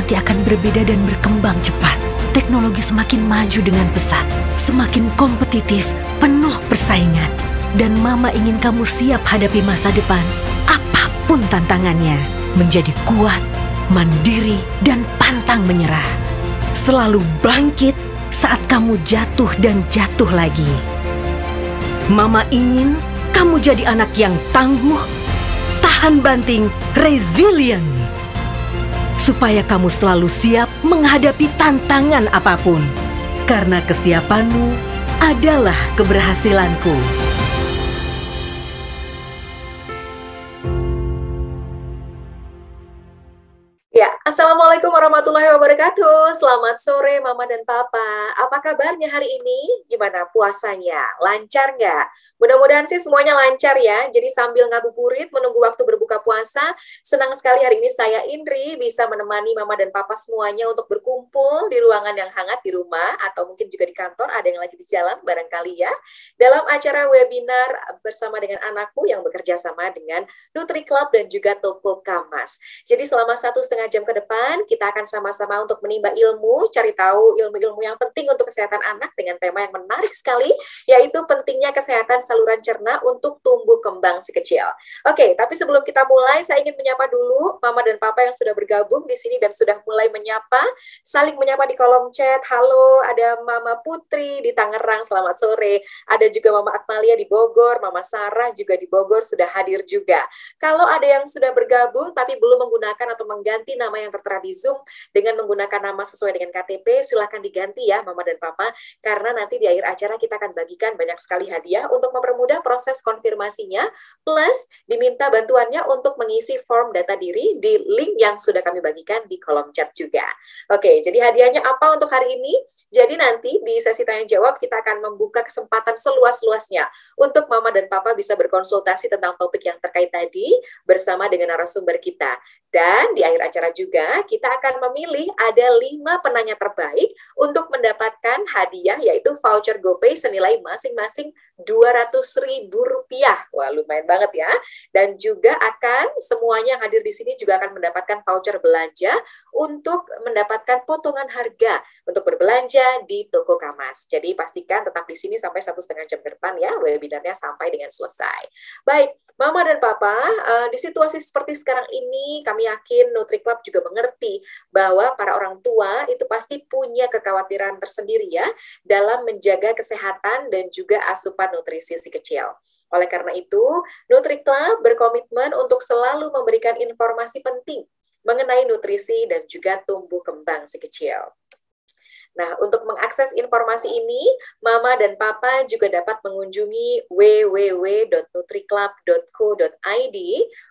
nanti akan berbeda dan berkembang cepat. Teknologi semakin maju dengan pesat, semakin kompetitif, penuh persaingan. Dan Mama ingin kamu siap hadapi masa depan, apapun tantangannya. Menjadi kuat, mandiri, dan pantang menyerah. Selalu bangkit saat kamu jatuh dan jatuh lagi. Mama ingin kamu jadi anak yang tangguh, tahan banting, resilient. Supaya kamu selalu siap menghadapi tantangan apapun. Karena kesiapanmu adalah keberhasilanku. Ya, Assalamualaikum warahmatullahi wabarakatuh. Selamat sore Mama dan Papa. Apa kabarnya hari ini? Gimana puasanya? Lancar nggak? Mudah-mudahan sih semuanya lancar ya. Jadi sambil ngabuburit menunggu waktu berbuka puasa, senang sekali hari ini saya Indri bisa menemani Mama dan Papa semuanya untuk berkumpul di ruangan yang hangat di rumah atau mungkin juga di kantor, ada yang lagi di jalan barangkali ya. Dalam acara webinar bersama dengan anakku yang bekerja sama dengan Nutri Club dan juga Toko Kamas. Jadi selama 1,5 jam ke depan, kita akan sama-sama untuk menimba ilmu, cari tahu ilmu-ilmu yang penting untuk kesehatan anak dengan tema yang menarik sekali, yaitu pentingnya kesehatan saluran cerna untuk tumbuh kembang si kecil. Oke, tapi sebelum kita mulai, saya ingin menyapa dulu Mama dan Papa yang sudah bergabung di sini dan sudah mulai menyapa, saling menyapa di kolom chat. Halo, ada Mama Putri di Tangerang, selamat sore. Ada juga Mama Akmalia di Bogor, Mama Sarah juga di Bogor sudah hadir juga. Kalau ada yang sudah bergabung tapi belum menggunakan atau mengganti nama yang tertera di Zoom dengan menggunakan nama sesuai dengan KTP, silahkan diganti ya Mama dan Papa, karena nanti di akhir acara kita akan bagikan banyak sekali hadiah untuk mempermudah proses konfirmasinya, plus diminta bantuannya untuk mengisi form data diri di link yang sudah kami bagikan di kolom chat juga. Oke, jadi hadiahnya apa untuk hari ini? Jadi nanti di sesi tanya jawab kita akan membuka kesempatan seluas-luasnya untuk Mama dan Papa bisa berkonsultasi tentang topik yang terkait tadi bersama dengan narasumber kita. Dan di akhir acara juga kita akan memilih ada 5 penanya terbaik untuk mendapatkan hadiah yaitu voucher GoPay senilai masing-masing Rp200.000. Wah, lumayan banget ya. Dan juga akan semuanya yang hadir di sini juga akan mendapatkan voucher belanja untuk mendapatkan potongan harga untuk berbelanja di Toko Kamas. Jadi pastikan tetap di sini sampai 1,5 jam ke depan ya, webinarnya sampai dengan selesai. Baik, Mama dan Papa, di situasi seperti sekarang ini kami yakin Nutri Club juga mengerti bahwa para orang tua itu pasti punya kekhawatiran tersendiri ya dalam menjaga kesehatan dan juga asupan nutrisi si kecil. Oleh karena itu, Nutri Club berkomitmen untuk selalu memberikan informasi penting mengenai nutrisi dan juga tumbuh kembang si kecil. Nah, untuk mengakses informasi ini, Mama dan Papa juga dapat mengunjungi www.nutriclub.co.id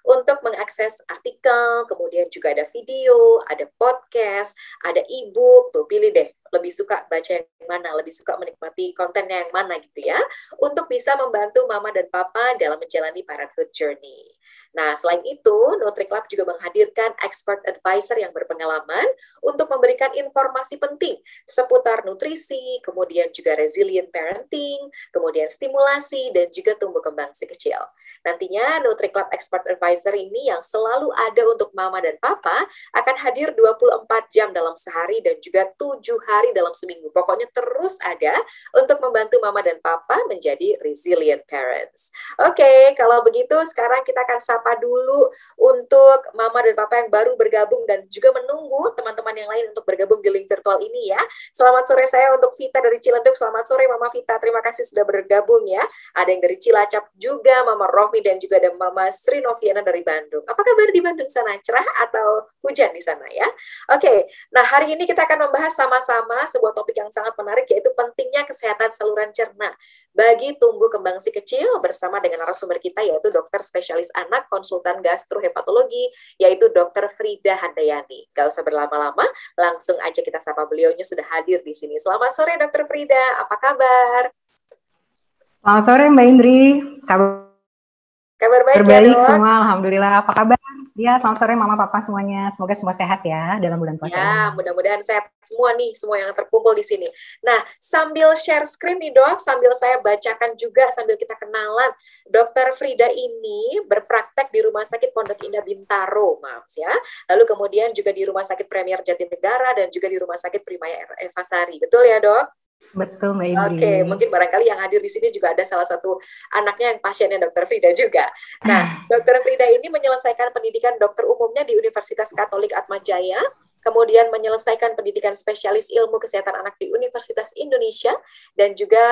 untuk mengakses artikel, kemudian juga ada video, ada podcast, ada e-book, tuh pilih deh, lebih suka baca yang mana, lebih suka menikmati kontennya yang mana gitu ya, untuk bisa membantu Mama dan Papa dalam menjalani parenthood journey. Nah, selain itu, Nutri Club juga menghadirkan expert advisor yang berpengalaman untuk memberikan informasi penting seputar nutrisi, kemudian juga resilient parenting, kemudian stimulasi, dan juga tumbuh kembang si kecil. Nantinya, Nutri Club expert advisor ini yang selalu ada untuk Mama dan Papa akan hadir 24 jam dalam sehari dan juga 7 hari dalam seminggu. Pokoknya terus ada untuk membantu Mama dan Papa menjadi resilient parents. Oke, kalau begitu sekarang kita akan sapa dulu untuk Mama dan Papa yang baru bergabung dan juga menunggu teman-teman yang lain untuk bergabung di link virtual ini ya. Selamat sore saya untuk Vita dari Ciledug. Selamat sore Mama Vita, terima kasih sudah bergabung ya. Ada yang dari Cilacap juga, Mama Rohmi dan juga ada Mama Sri Noviana dari Bandung. Apa kabar di Bandung sana? Cerah atau hujan di sana ya? Oke, nah hari ini kita akan membahas sama-sama sebuah topik yang sangat menarik yaitu pentingnya kesehatan saluran cerna bagi tumbuh kembang si kecil bersama dengan narasumber kita yaitu dokter spesialis anak konsultan gastrohepatologi yaitu Dr. Frida Handayani. Gak usah berlama-lama, langsung aja kita sapa beliaunya sudah hadir di sini. Selamat sore Dr. Frida, apa kabar? Selamat sore Mbak Indri. Kabar baik ya, Terbaik Dok? semua, Alhamdulillah. Apa kabar? Ya, selamat sore Mama Papa semuanya. Semoga semua sehat ya dalam bulan puasa Ya, ini. mudah-mudahan sehat semua nih, semua yang terkumpul di sini. Nah, sambil share screen nih dok, sambil saya bacakan juga, sambil kita kenalan. Dokter Frida ini berpraktek di Rumah Sakit Pondok Indah Bintaro, Mams ya. Lalu kemudian juga di Rumah Sakit Premier Jatinegara dan juga di Rumah Sakit Primaya Evasari. Betul ya dok? Betul Mbak Indri. Oke, mungkin barangkali yang hadir di sini juga ada salah satu anaknya yang pasiennya Dokter Frida juga. Nah, Dokter Frida ini menyelesaikan pendidikan dokter umumnya di Universitas Katolik Atmajaya, kemudian menyelesaikan pendidikan spesialis ilmu kesehatan anak di Universitas Indonesia, dan juga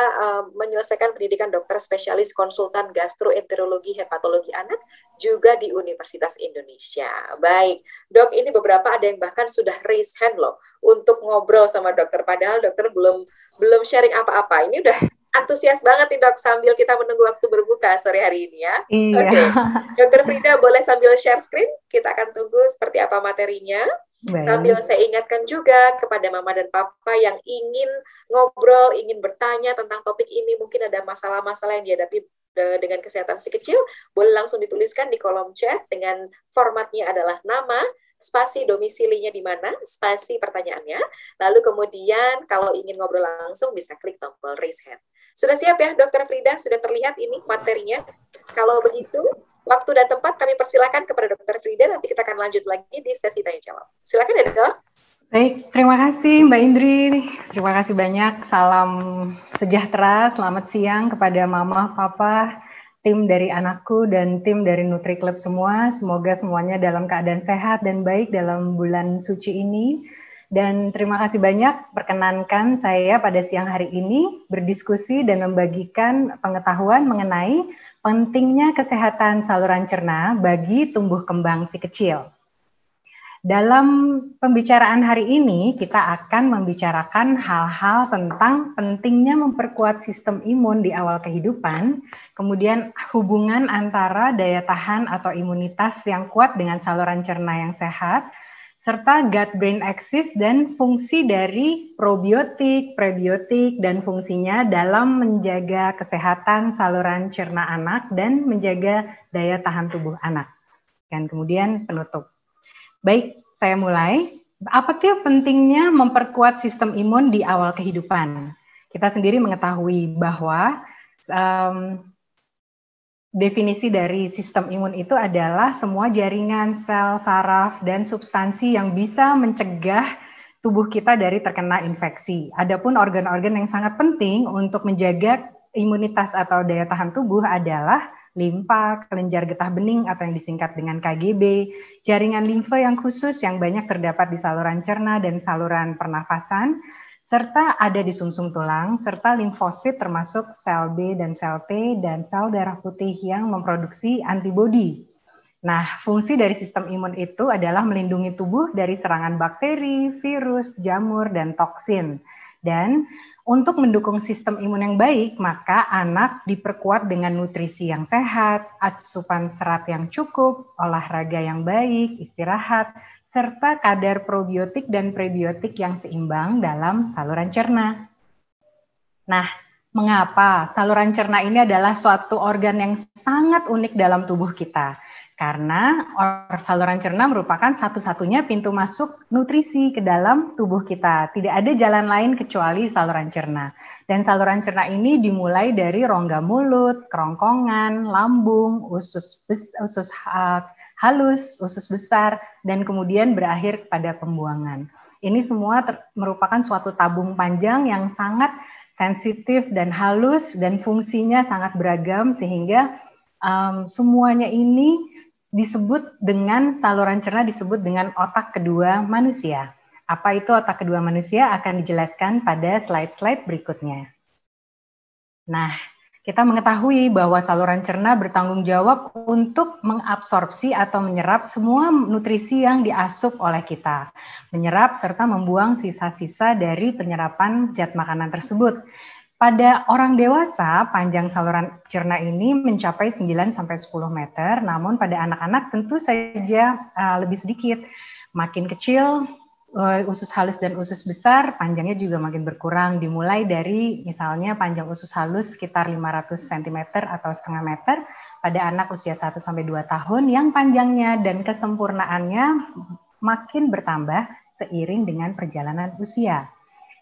menyelesaikan pendidikan dokter spesialis konsultan gastroenterologi hepatologi anak juga di Universitas Indonesia. Baik, dok, ini beberapa ada yang bahkan sudah raise hand loh untuk ngobrol sama dokter, padahal dokter belum sharing apa-apa. Ini udah antusias banget nih dok, sambil kita menunggu waktu berbuka sore hari ini ya. Iya. Oke, Dokter Frida boleh sambil share screen, kita akan tunggu seperti apa materinya. Baik. Sambil saya ingatkan juga kepada mama dan papa yang ingin ngobrol, ingin bertanya tentang topik ini, mungkin ada masalah-masalah yang dihadapi dengan kesehatan si kecil, boleh langsung dituliskan di kolom chat dengan formatnya adalah nama, spasi domisilinya di mana, spasi pertanyaannya, lalu kemudian kalau ingin ngobrol langsung bisa klik tombol raise hand. Sudah siap ya Dokter Frida? Sudah terlihat ini materinya? Kalau begitu, waktu dan tempat kami persilakan kepada Dokter Frida, nanti kita akan lanjut lagi di sesi tanya jawab. Silakan ya dok. Baik, terima kasih Mbak Indri. Terima kasih banyak. Salam sejahtera, selamat siang kepada Mama, Papa, tim dari anakku dan tim dari Nutri Club semua. Semoga semuanya dalam keadaan sehat dan baik dalam bulan suci ini. Dan terima kasih banyak perkenankan saya pada siang hari ini berdiskusi dan membagikan pengetahuan mengenai pentingnya kesehatan saluran cerna bagi tumbuh kembang si kecil. Dalam pembicaraan hari ini, kita akan membicarakan hal-hal tentang pentingnya memperkuat sistem imun di awal kehidupan, kemudian hubungan antara daya tahan atau imunitas yang kuat dengan saluran cerna yang sehat, serta gut-brain axis dan fungsi dari probiotik, prebiotik, dan fungsinya dalam menjaga kesehatan saluran cerna anak dan menjaga daya tahan tubuh anak. Dan kemudian penutup. Baik, saya mulai. Apa sih pentingnya memperkuat sistem imun di awal kehidupan? Kita sendiri mengetahui bahwa definisi dari sistem imun itu adalah semua jaringan sel, saraf, dan substansi yang bisa mencegah tubuh kita dari terkena infeksi. Adapun organ-organ yang sangat penting untuk menjaga imunitas atau daya tahan tubuh adalah limfa, kelenjar getah bening atau yang disingkat dengan KGB, jaringan limfa yang khusus yang banyak terdapat di saluran cerna dan saluran pernafasan, serta ada di sumsum tulang, serta limfosit termasuk sel B dan sel T dan sel darah putih yang memproduksi antibodi. Nah, fungsi dari sistem imun itu adalah melindungi tubuh dari serangan bakteri, virus, jamur, dan toksin. Dan untuk mendukung sistem imun yang baik, maka anak diperkuat dengan nutrisi yang sehat, asupan serat yang cukup, olahraga yang baik, istirahat, serta kadar probiotik dan prebiotik yang seimbang dalam saluran cerna. Nah, mengapa saluran cerna ini adalah suatu organ yang sangat unik dalam tubuh kita? Karena saluran cerna merupakan satu-satunya pintu masuk nutrisi ke dalam tubuh kita. Tidak ada jalan lain kecuali saluran cerna. Dan saluran cerna ini dimulai dari rongga mulut, kerongkongan, lambung, usus halus, usus besar, dan kemudian berakhir pada pembuangan. Ini semua merupakan suatu tabung panjang yang sangat sensitif dan halus dan fungsinya sangat beragam sehingga semuanya ini disebut dengan saluran cerna disebut dengan otak kedua manusia. Apa itu otak kedua manusia akan dijelaskan pada slide-slide berikutnya. Nah, kita mengetahui bahwa saluran cerna bertanggung jawab untuk mengabsorpsi atau menyerap semua nutrisi yang diasup oleh kita, menyerap serta membuang sisa-sisa dari penyerapan zat makanan tersebut. Pada orang dewasa, panjang saluran cerna ini mencapai 9-10 meter, namun pada anak-anak tentu saja lebih sedikit. Makin kecil, usus halus dan usus besar, panjangnya juga makin berkurang, dimulai dari misalnya panjang usus halus sekitar 500 cm atau setengah meter, pada anak usia 1-2 tahun yang panjangnya dan kesempurnaannya makin bertambah seiring dengan perjalanan usia.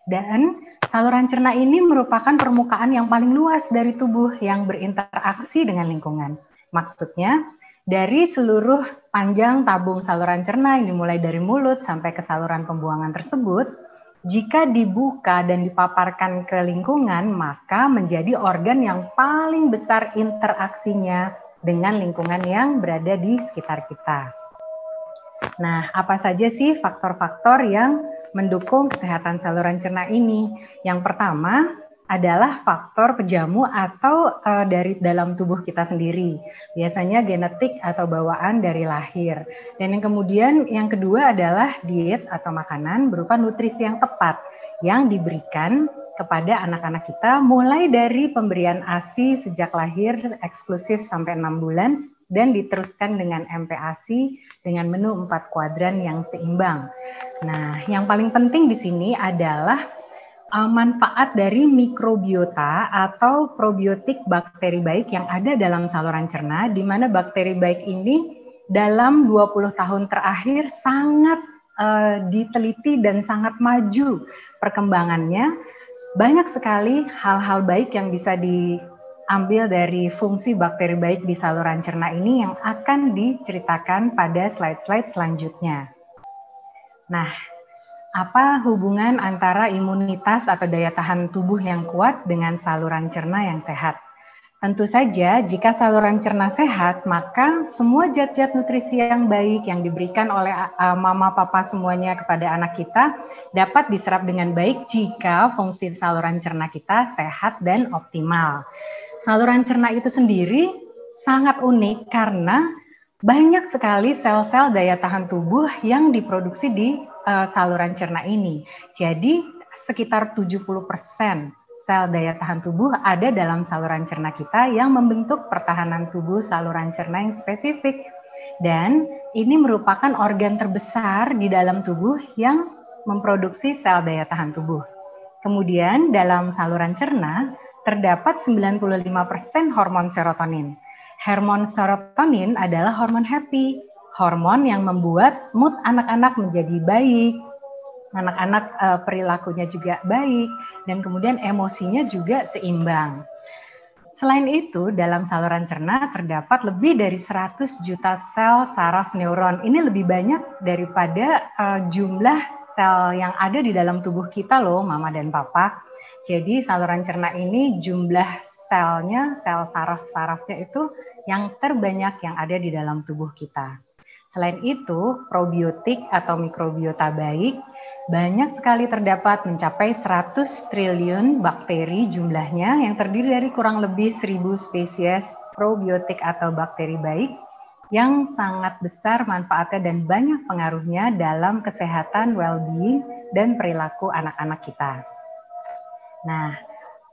Dan saluran cerna ini merupakan permukaan yang paling luas dari tubuh yang berinteraksi dengan lingkungan. Maksudnya, dari seluruh panjang tabung saluran cerna yang dimulai dari mulut sampai ke saluran pembuangan tersebut, jika dibuka dan dipaparkan ke lingkungan, maka menjadi organ yang paling besar interaksinya dengan lingkungan yang berada di sekitar kita. Nah, apa saja sih faktor-faktor yang mendukung kesehatan saluran cerna ini? Yang pertama adalah faktor pejamu atau dari dalam tubuh kita sendiri. Biasanya genetik atau bawaan dari lahir. Dan yang kedua adalah diet atau makanan berupa nutrisi yang tepat yang diberikan kepada anak-anak kita mulai dari pemberian ASI sejak lahir eksklusif sampai 6 bulan dan diteruskan dengan MPASI dengan menu 4 kuadran yang seimbang. Nah, yang paling penting di sini adalah manfaat dari mikrobiota atau probiotik bakteri baik yang ada dalam saluran cerna, di mana bakteri baik ini dalam 20 tahun terakhir sangat diteliti dan sangat maju perkembangannya. Banyak sekali hal-hal baik yang bisa diambil dari fungsi bakteri baik di saluran cerna ini yang akan diceritakan pada slide-slide selanjutnya. Nah, apa hubungan antara imunitas atau daya tahan tubuh yang kuat dengan saluran cerna yang sehat? Tentu saja, jika saluran cerna sehat, maka semua zat-zat nutrisi yang baik yang diberikan oleh mama papa semuanya kepada anak kita dapat diserap dengan baik jika fungsi saluran cerna kita sehat dan optimal. Saluran cerna itu sendiri sangat unik karena banyak sekali sel-sel daya tahan tubuh yang diproduksi di saluran cerna ini. Jadi sekitar 70% sel daya tahan tubuh ada dalam saluran cerna kita yang membentuk pertahanan tubuh saluran cerna yang spesifik. Dan ini merupakan organ terbesar di dalam tubuh yang memproduksi sel daya tahan tubuh. Kemudian dalam saluran cerna terdapat 95% hormon serotonin. Hormon serotonin adalah hormon happy, hormon yang membuat mood anak-anak menjadi baik, anak-anak perilakunya juga baik, dan kemudian emosinya juga seimbang. Selain itu, dalam saluran cerna terdapat lebih dari 100 juta sel saraf neuron. Ini lebih banyak daripada jumlah sel yang ada di dalam tubuh kita loh, Mama dan Papa. Jadi saluran cerna ini jumlah selnya, sel saraf-sarafnya itu yang terbanyak yang ada di dalam tubuh kita. Selain itu, probiotik atau mikrobiota baik banyak sekali terdapat mencapai 100 triliun bakteri jumlahnya yang terdiri dari kurang lebih 1000 spesies probiotik atau bakteri baik yang sangat besar manfaatnya dan banyak pengaruhnya dalam kesehatan, well-being, dan perilaku anak-anak kita. Nah,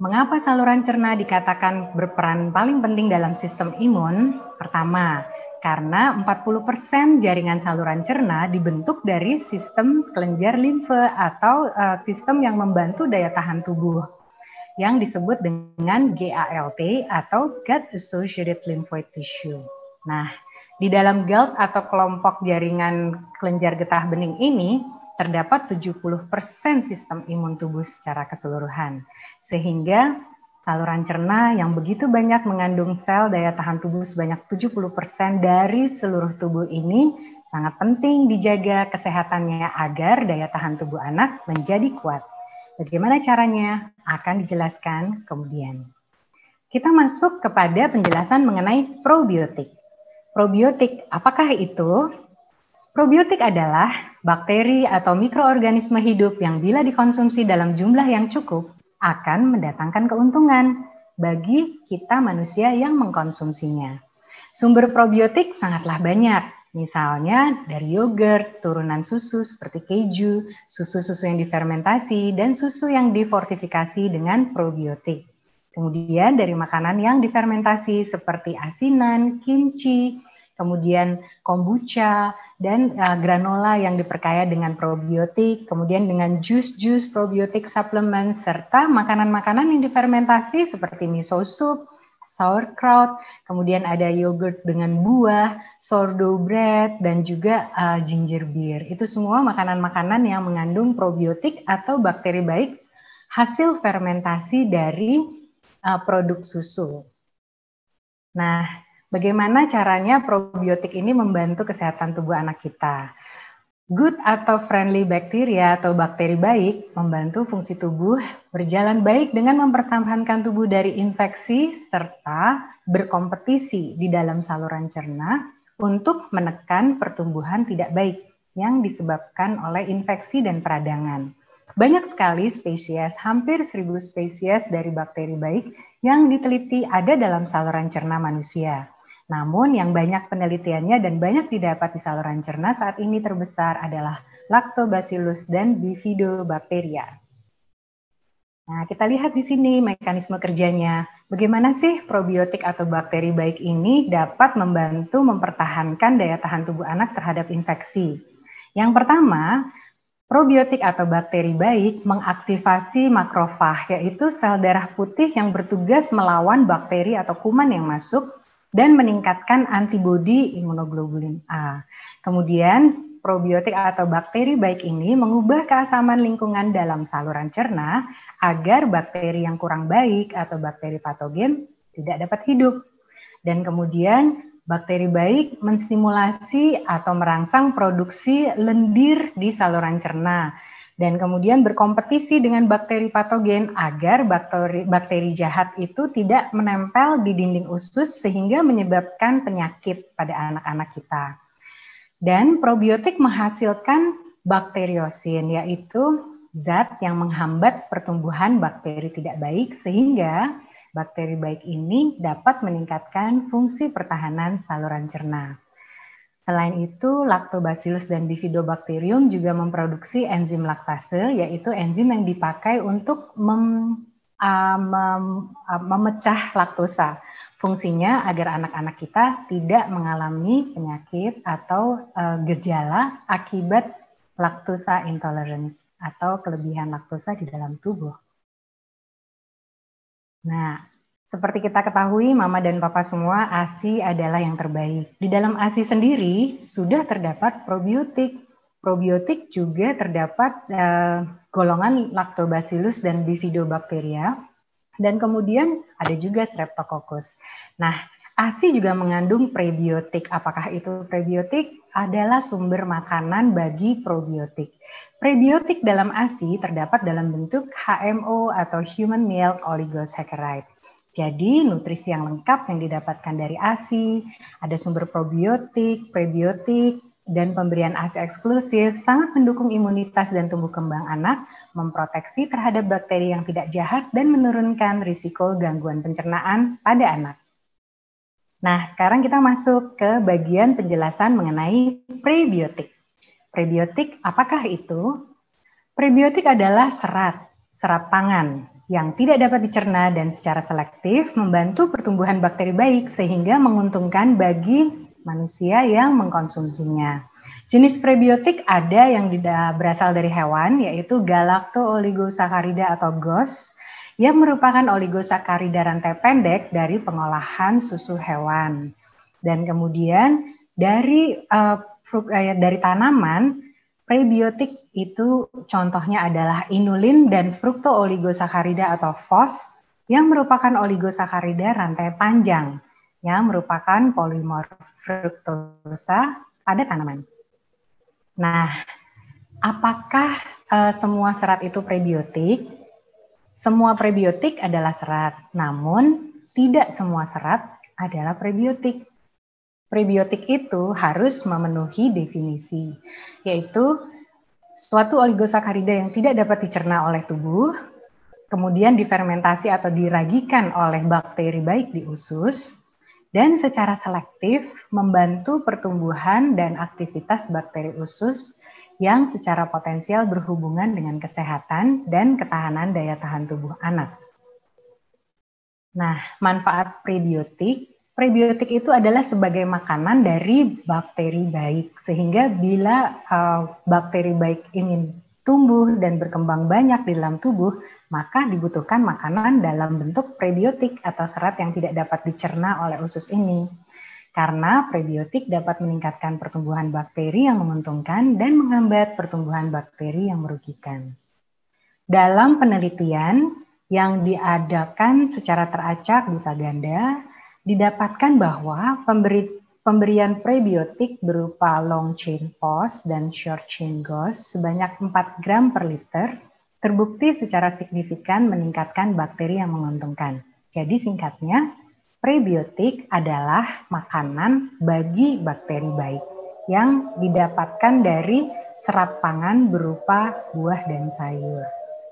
mengapa saluran cerna dikatakan berperan paling penting dalam sistem imun? Pertama, karena 40% jaringan saluran cerna dibentuk dari sistem kelenjar limfe atau sistem yang membantu daya tahan tubuh yang disebut dengan GALT atau Gut Associated Lymphoid Tissue. Nah, di dalam GALT atau kelompok jaringan kelenjar getah bening ini terdapat 70% sistem imun tubuh secara keseluruhan. Sehingga saluran cerna yang begitu banyak mengandung sel daya tahan tubuh sebanyak 70% dari seluruh tubuh ini sangat penting dijaga kesehatannya agar daya tahan tubuh anak menjadi kuat. Bagaimana caranya? Akan dijelaskan kemudian. Kita masuk kepada penjelasan mengenai probiotik. Probiotik, apakah itu? Probiotik adalah bakteri atau mikroorganisme hidup yang bila dikonsumsi dalam jumlah yang cukup akan mendatangkan keuntungan bagi kita manusia yang mengkonsumsinya. Sumber probiotik sangatlah banyak, misalnya dari yogurt, turunan susu seperti keju, susu-susu yang difermentasi, dan susu yang difortifikasi dengan probiotik. Kemudian dari makanan yang difermentasi seperti asinan, kimchi, kemudian kombucha, dan granola yang diperkaya dengan probiotik, kemudian dengan jus-jus probiotik suplemen, serta makanan-makanan yang difermentasi seperti miso soup, sauerkraut, kemudian ada yogurt dengan buah, sourdough bread, dan juga ginger beer. Itu semua makanan-makanan yang mengandung probiotik atau bakteri baik hasil fermentasi dari produk susu. Nah, bagaimana caranya probiotik ini membantu kesehatan tubuh anak kita? Good atau friendly bacteria atau bakteri baik membantu fungsi tubuh berjalan baik dengan mempertahankan tubuh dari infeksi serta berkompetisi di dalam saluran cerna untuk menekan pertumbuhan tidak baik yang disebabkan oleh infeksi dan peradangan. Banyak sekali spesies, hampir 1000 spesies dari bakteri baik yang diteliti ada dalam saluran cerna manusia. Namun yang banyak penelitiannya dan banyak didapat di saluran cerna saat ini terbesar adalah Lactobacillus dan Bifidobacteria. Nah, kita lihat di sini mekanisme kerjanya. Bagaimana sih probiotik atau bakteri baik ini dapat membantu mempertahankan daya tahan tubuh anak terhadap infeksi? Yang pertama, probiotik atau bakteri baik mengaktifasi makrofag, yaitu sel darah putih yang bertugas melawan bakteri atau kuman yang masuk dan meningkatkan antibodi imunoglobulin A. Kemudian, probiotik atau bakteri baik ini mengubah keasaman lingkungan dalam saluran cerna agar bakteri yang kurang baik atau bakteri patogen tidak dapat hidup. Dan kemudian, bakteri baik menstimulasi atau merangsang produksi lendir di saluran cerna dan kemudian berkompetisi dengan bakteri patogen agar bakteri jahat itu tidak menempel di dinding usus sehingga menyebabkan penyakit pada anak-anak kita. Dan probiotik menghasilkan bakteriosin, yaitu zat yang menghambat pertumbuhan bakteri tidak baik sehingga bakteri baik ini dapat meningkatkan fungsi pertahanan saluran cerna. Selain itu, Lactobacillus dan Bifidobacterium juga memproduksi enzim laktase, yaitu enzim yang dipakai untuk memecah laktosa. Fungsinya agar anak-anak kita tidak mengalami penyakit atau gejala akibat laktosa intolerance atau kelebihan laktosa di dalam tubuh. Nah, seperti kita ketahui, Mama dan Papa semua, ASI adalah yang terbaik. Di dalam ASI sendiri sudah terdapat probiotik. Probiotik juga terdapat golongan Lactobacillus dan Bifidobacteria. Dan kemudian ada juga Streptococcus. Nah, ASI juga mengandung prebiotik. Apakah itu prebiotik? Adalah sumber makanan bagi probiotik. Prebiotik dalam ASI terdapat dalam bentuk HMO atau Human Milk Oligosaccharide. Jadi nutrisi yang lengkap yang didapatkan dari ASI, ada sumber probiotik, prebiotik, dan pemberian ASI eksklusif sangat mendukung imunitas dan tumbuh kembang anak, memproteksi terhadap bakteri yang tidak jahat, dan menurunkan risiko gangguan pencernaan pada anak. Nah, sekarang kita masuk ke bagian penjelasan mengenai prebiotik. Prebiotik, apakah itu? Prebiotik adalah serat pangan yang tidak dapat dicerna dan secara selektif membantu pertumbuhan bakteri baik sehingga menguntungkan bagi manusia yang mengkonsumsinya. Jenis prebiotik ada yang berasal dari hewan, yaitu Galacto-Oligosaccharida atau GOS, yang merupakan oligosakarida rantai pendek dari pengolahan susu hewan. Dan kemudian dari tanaman, prebiotik itu contohnya adalah inulin dan frukto-oligosakarida atau FOS yang merupakan oligosakarida rantai panjang yang merupakan polimorf fruktosa pada tanaman. Nah, apakah semua serat itu prebiotik? Semua prebiotik adalah serat, namun tidak semua serat adalah prebiotik. Prebiotik itu harus memenuhi definisi, yaitu suatu oligosakarida yang tidak dapat dicerna oleh tubuh, kemudian difermentasi atau diragikan oleh bakteri baik di usus, dan secara selektif membantu pertumbuhan dan aktivitas bakteri usus yang secara potensial berhubungan dengan kesehatan dan ketahanan daya tahan tubuh anak. Nah, manfaat prebiotik. Prebiotik itu adalah sebagai makanan dari bakteri baik, sehingga bila bakteri baik ingin tumbuh dan berkembang banyak di dalam tubuh, maka dibutuhkan makanan dalam bentuk prebiotik atau serat yang tidak dapat dicerna oleh usus ini. Karena prebiotik dapat meningkatkan pertumbuhan bakteri yang menguntungkan dan menghambat pertumbuhan bakteri yang merugikan. Dalam penelitian yang diadakan secara teracak buta ganda, didapatkan bahwa pemberian prebiotik berupa long chain phos dan short chain GOS sebanyak 4 gram per liter terbukti secara signifikan meningkatkan bakteri yang menguntungkan. Jadi singkatnya, prebiotik adalah makanan bagi bakteri baik yang didapatkan dari serat pangan berupa buah dan sayur.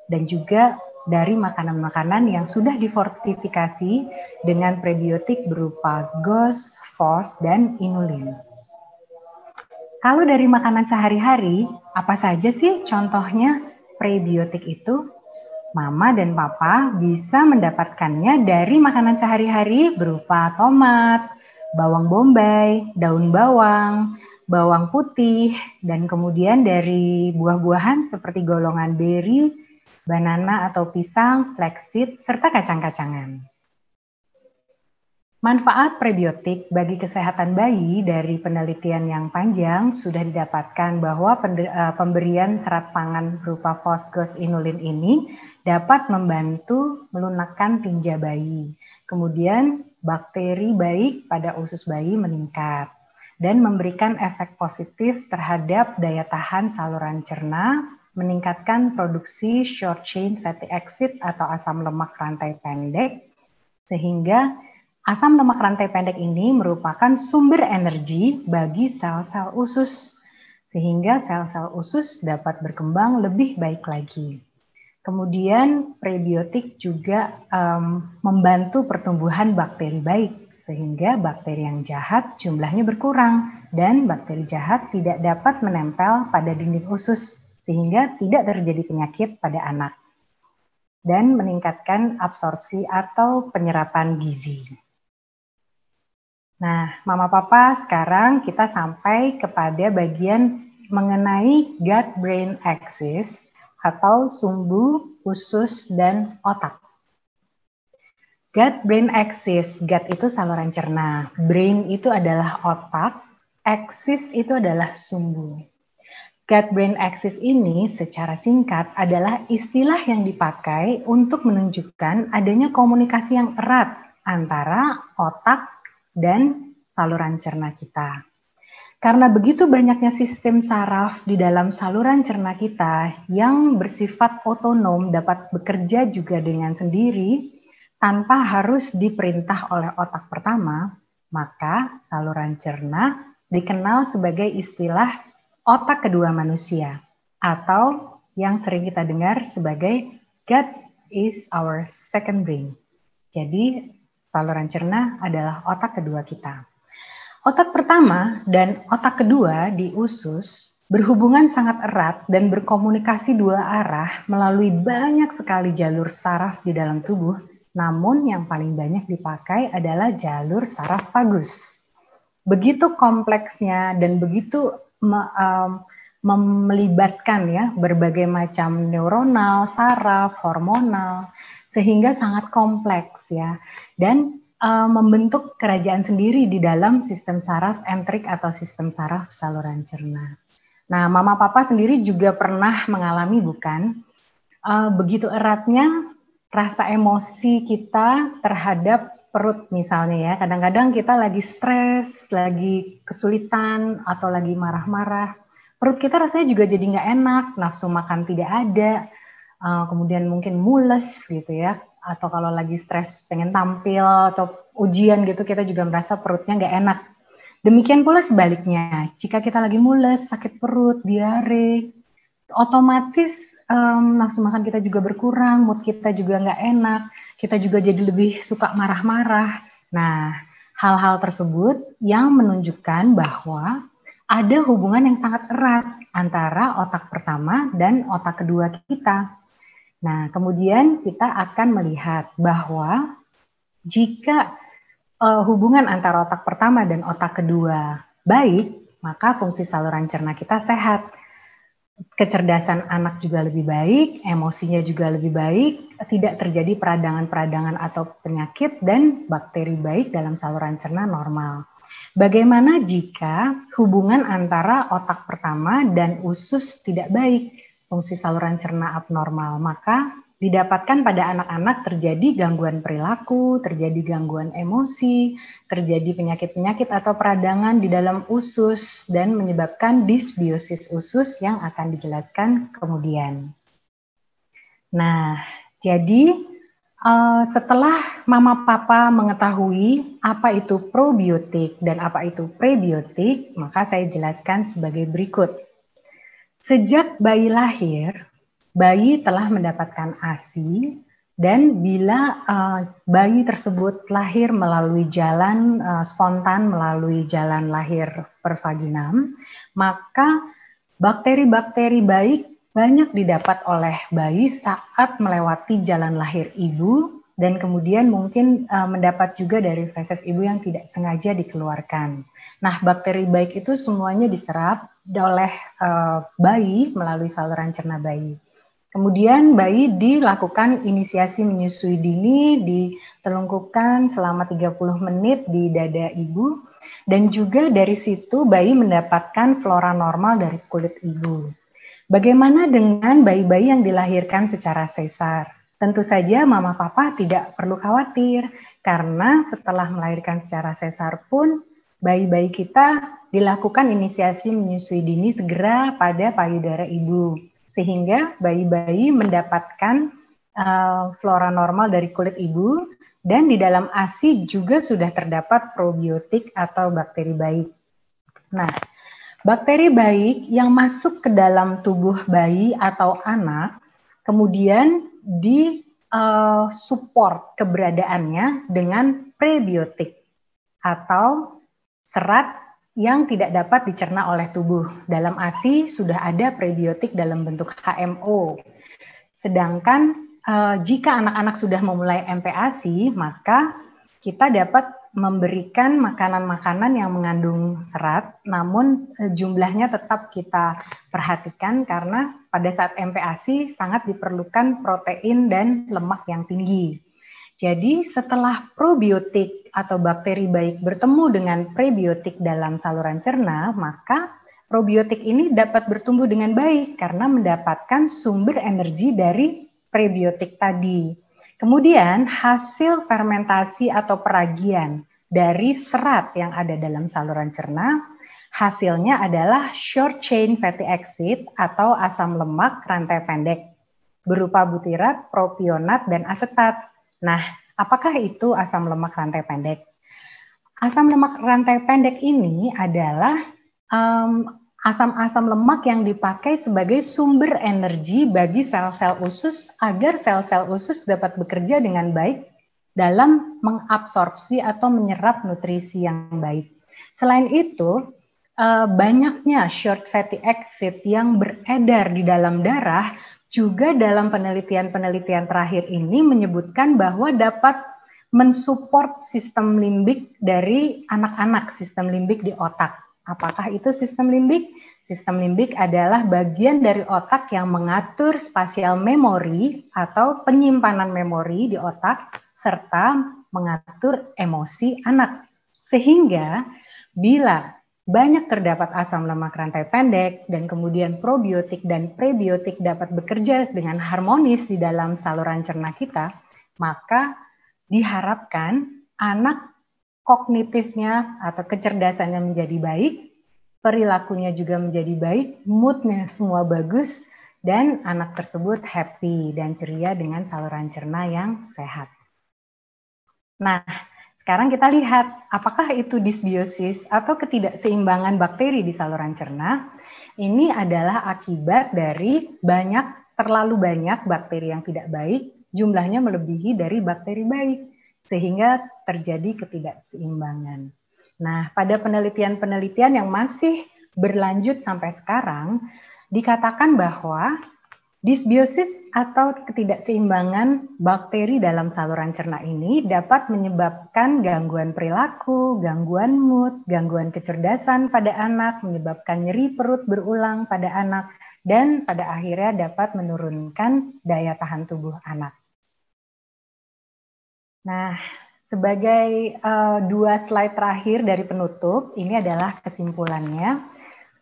Dan juga dari makanan-makanan yang sudah difortifikasi dengan prebiotik berupa GOS, phos, dan inulin. Kalau dari makanan sehari-hari, apa saja sih contohnya prebiotik itu? Mama dan papa bisa mendapatkannya dari makanan sehari-hari berupa tomat, bawang bombay, daun bawang, bawang putih, dan kemudian dari buah-buahan seperti golongan beri, banana atau pisang, flaxseed, serta kacang-kacangan. Manfaat prebiotik bagi kesehatan bayi dari penelitian yang panjang sudah didapatkan bahwa pemberian serat pangan berupa phos, GOS, inulin ini dapat membantu melunakkan tinja bayi. Kemudian bakteri baik pada usus bayi meningkat dan memberikan efek positif terhadap daya tahan saluran cerna, meningkatkan produksi short chain fatty acid atau asam lemak rantai pendek, sehingga asam lemak rantai pendek ini merupakan sumber energi bagi sel-sel usus, sehingga sel-sel usus dapat berkembang lebih baik lagi. Kemudian prebiotik juga membantu pertumbuhan bakteri baik, sehingga bakteri yang jahat jumlahnya berkurang dan bakteri jahat tidak dapat menempel pada dinding usus, sehingga tidak terjadi penyakit pada anak dan meningkatkan absorpsi atau penyerapan gizi. Nah, Mama Papa, sekarang kita sampai kepada bagian mengenai gut-brain axis atau sumbu, usus, dan otak. Gut-brain axis, gut itu saluran cerna, brain itu adalah otak, axis itu adalah sumbu. Gut-brain axis ini secara singkat adalah istilah yang dipakai untuk menunjukkan adanya komunikasi yang erat antara otak dan saluran cerna kita. Karena begitu banyaknya sistem saraf di dalam saluran cerna kita yang bersifat otonom dapat bekerja juga dengan sendiri tanpa harus diperintah oleh otak pertama, maka saluran cerna dikenal sebagai istilah otak kedua manusia atau yang sering kita dengar sebagai gut is our second brain. Jadi saluran cerna adalah otak kedua kita. Otak pertama dan otak kedua di usus berhubungan sangat erat dan berkomunikasi dua arah melalui banyak sekali jalur saraf di dalam tubuh, namun yang paling banyak dipakai adalah jalur saraf vagus. Begitu kompleksnya dan begitu melibatkan ya berbagai macam neuronal, saraf, hormonal, sehingga sangat kompleks ya, dan membentuk kerajaan sendiri di dalam sistem saraf entrik atau sistem saraf saluran cerna. Nah, Mama Papa sendiri juga pernah mengalami bukan? Begitu eratnya rasa emosi kita terhadap perut misalnya ya. Kadang-kadang kita lagi stres, lagi kesulitan, atau lagi marah-marah. Perut kita rasanya juga jadi nggak enak, nafsu makan tidak ada, kemudian mungkin mules gitu ya. Atau kalau lagi stres pengen tampil atau ujian gitu, kita juga merasa perutnya nggak enak. Demikian pula sebaliknya, jika kita lagi mules, sakit perut, diare, otomatis nafsu makan kita juga berkurang, mood kita juga nggak enak, kita juga jadi lebih suka marah-marah. Nah, hal-hal tersebut yang menunjukkan bahwa ada hubungan yang sangat erat antara otak pertama dan otak kedua kita. Nah, kemudian kita akan melihat bahwa jika hubungan antara otak pertama dan otak kedua baik, maka fungsi saluran cerna kita sehat. kecerdasan anak juga lebih baik, emosinya juga lebih baik, tidak terjadi peradangan-peradangan atau penyakit, dan bakteri baik dalam saluran cerna normal. Bagaimana jika hubungan antara otak pertama dan usus tidak baik, fungsi saluran cerna abnormal? Maka didapatkan pada anak-anak terjadi gangguan perilaku, terjadi gangguan emosi, terjadi penyakit-penyakit atau peradangan di dalam usus, dan menyebabkan disbiosis usus yang akan dijelaskan kemudian. Nah, jadi setelah mama papa mengetahui apa itu probiotik dan apa itu prebiotik, maka saya jelaskan sebagai berikut. Sejak bayi lahir, bayi telah mendapatkan ASI, dan bila bayi tersebut lahir melalui jalan spontan, melalui jalan lahir per vaginam, maka bakteri-bakteri baik banyak didapat oleh bayi saat melewati jalan lahir ibu, dan kemudian mungkin mendapat juga dari feses ibu yang tidak sengaja dikeluarkan. Nah, bakteri baik itu semuanya diserap oleh bayi melalui saluran cerna bayi. Kemudian bayi dilakukan inisiasi menyusui dini, ditelungkupkan selama 30 menit di dada ibu, dan juga dari situ bayi mendapatkan flora normal dari kulit ibu. Bagaimana dengan bayi-bayi yang dilahirkan secara sesar? Tentu saja mama papa tidak perlu khawatir, karena setelah melahirkan secara sesar pun bayi-bayi kita dilakukan inisiasi menyusui dini segera pada payudara ibu, sehingga bayi-bayi mendapatkan flora normal dari kulit ibu, dan di dalam ASI juga sudah terdapat probiotik atau bakteri baik. Nah, bakteri baik yang masuk ke dalam tubuh bayi atau anak kemudian support keberadaannya dengan prebiotik atau serat yang tidak dapat dicerna oleh tubuh. Dalam ASI sudah ada prebiotik dalam bentuk HMO. Sedangkan jika anak-anak sudah memulai MPASI, maka kita dapat memberikan makanan-makanan yang mengandung serat, namun jumlahnya tetap kita perhatikan karena pada saat MPASI sangat diperlukan protein dan lemak yang tinggi. Jadi setelah probiotik atau bakteri baik bertemu dengan prebiotik dalam saluran cerna, maka probiotik ini dapat bertumbuh dengan baik karena mendapatkan sumber energi dari prebiotik tadi. Kemudian hasil fermentasi atau peragian dari serat yang ada dalam saluran cerna, hasilnya adalah short chain fatty acid atau asam lemak rantai pendek berupa butirat, propionat, dan asetat. Nah, apakah itu asam lemak rantai pendek? Asam lemak rantai pendek ini adalah asam-asam lemak yang dipakai sebagai sumber energi bagi sel-sel usus agar sel-sel usus dapat bekerja dengan baik dalam mengabsorpsi atau menyerap nutrisi yang baik. Selain itu, banyaknya short fatty acid yang beredar di dalam darah juga dalam penelitian-penelitian terakhir ini menyebutkan bahwa dapat mensupport sistem limbik dari anak-anak, sistem limbik di otak. Apakah itu sistem limbik? Sistem limbik adalah bagian dari otak yang mengatur spatial memory atau penyimpanan memori di otak serta mengatur emosi anak. Sehingga bila banyak terdapat asam lemak rantai pendek dan kemudian probiotik dan prebiotik dapat bekerja dengan harmonis di dalam saluran cerna kita, maka diharapkan anak kognitifnya atau kecerdasannya menjadi baik, perilakunya juga menjadi baik, moodnya semua bagus, dan anak tersebut happy dan ceria dengan saluran cerna yang sehat. Nah, sekarang kita lihat apakah itu disbiosis atau ketidakseimbangan bakteri di saluran cerna. Ini adalah akibat dari terlalu banyak bakteri yang tidak baik, jumlahnya melebihi dari bakteri baik, sehingga terjadi ketidakseimbangan. Nah, pada penelitian-penelitian yang masih berlanjut sampai sekarang, dikatakan bahwa disbiosis atau ketidakseimbangan bakteri dalam saluran cerna ini dapat menyebabkan gangguan perilaku, gangguan mood, gangguan kecerdasan pada anak, menyebabkan nyeri perut berulang pada anak, dan pada akhirnya dapat menurunkan daya tahan tubuh anak. Nah, sebagai dua slide terakhir dari penutup, ini adalah kesimpulannya.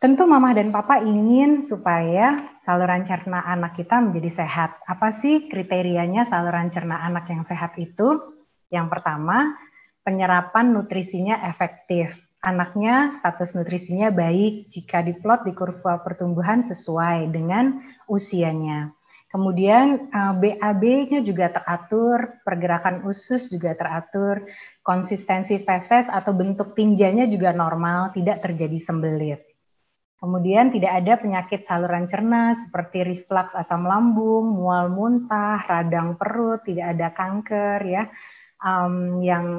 Tentu mama dan papa ingin supaya saluran cerna anak kita menjadi sehat. Apa sih kriterianya saluran cerna anak yang sehat itu? Yang pertama, penyerapan nutrisinya efektif. Anaknya status nutrisinya baik jika diplot di kurva pertumbuhan sesuai dengan usianya. Kemudian BAB-nya juga teratur, pergerakan usus juga teratur, konsistensi feses atau bentuk tinjanya juga normal, tidak terjadi sembelit. Kemudian tidak ada penyakit saluran cerna seperti reflux asam lambung, mual muntah, radang perut, tidak ada kanker ya,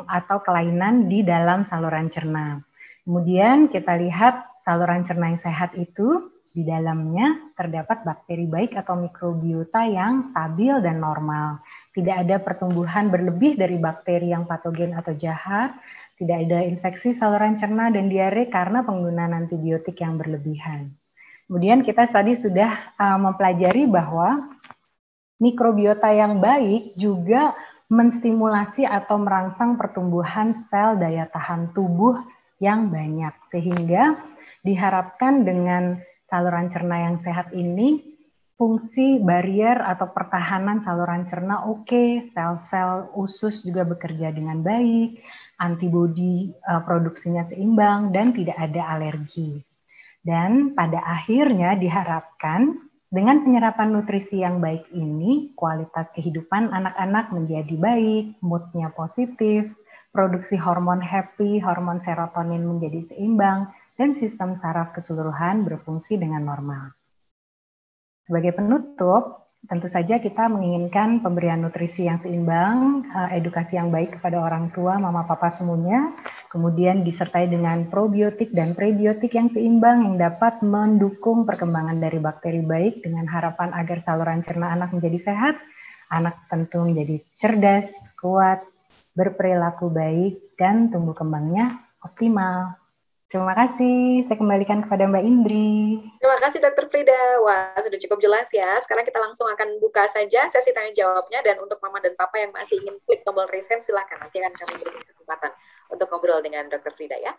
atau kelainan di dalam saluran cerna. Kemudian kita lihat saluran cerna yang sehat itu di dalamnya terdapat bakteri baik atau mikrobiota yang stabil dan normal. Tidak ada pertumbuhan berlebih dari bakteri yang patogen atau jahat. Tidak ada infeksi saluran cerna dan diare karena penggunaan antibiotik yang berlebihan. Kemudian kita tadi sudah mempelajari bahwa mikrobiota yang baik juga menstimulasi atau merangsang pertumbuhan sel daya tahan tubuh yang banyak. Sehingga diharapkan dengan saluran cerna yang sehat ini, fungsi barier atau pertahanan saluran cerna oke, sel-sel usus juga bekerja dengan baik, antibodi produksinya seimbang, dan tidak ada alergi. Dan pada akhirnya diharapkan dengan penyerapan nutrisi yang baik ini, kualitas kehidupan anak-anak menjadi baik, mood-nya positif, produksi hormon happy, hormon serotonin menjadi seimbang, dan sistem saraf keseluruhan berfungsi dengan normal. Sebagai penutup, tentu saja kita menginginkan pemberian nutrisi yang seimbang, edukasi yang baik kepada orang tua, mama papa semuanya, kemudian disertai dengan probiotik dan prebiotik yang seimbang yang dapat mendukung perkembangan dari bakteri baik dengan harapan agar saluran cerna anak menjadi sehat, anak tentu menjadi cerdas, kuat, berperilaku baik, dan tumbuh kembangnya optimal. Terima kasih, saya kembalikan kepada Mbak Indri. Terima kasih Dokter Frida. Wah, sudah cukup jelas ya. Sekarang kita langsung akan buka saja sesi tanya jawabnya, dan untuk mama dan papa yang masih ingin klik tombol raise hand, silakan. Nanti akan kami berikan kesempatan untuk ngobrol dengan Dokter Frida ya.